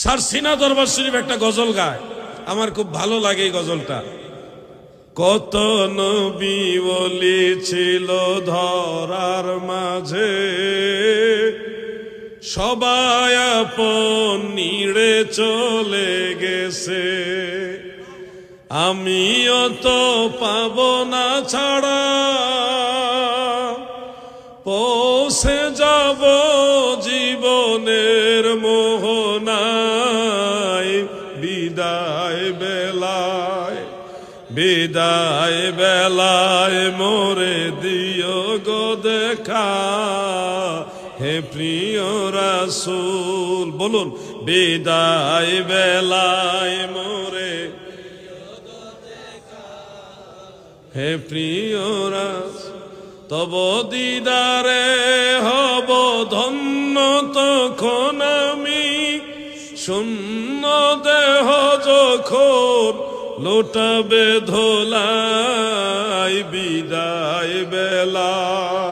সারসিনা দরবার শরীফ একটা গজল গায়, আমার খুব ভালো লাগে এই গজলটা। কত নবী ওলি ছিল ধরার মাঝে, সবাই আপন নিড়ে চলে গেছে, আমিও তো পাব না ছাড়া, পৌঁছে যাব জীবনের মোহনায়। বিদায় বেলায়, বিদায় বেলায় মোরে দিও গো দেখা, হে প্রিয় রাসূল। বলুন, বিদায় বেলায় মোরে হে প্রিয় রাসূল, তব দিদারে হব ধন্য, তখন আমি শূন্য দেহ যখন লোটাবে ধোলাই। বিদায় বেলা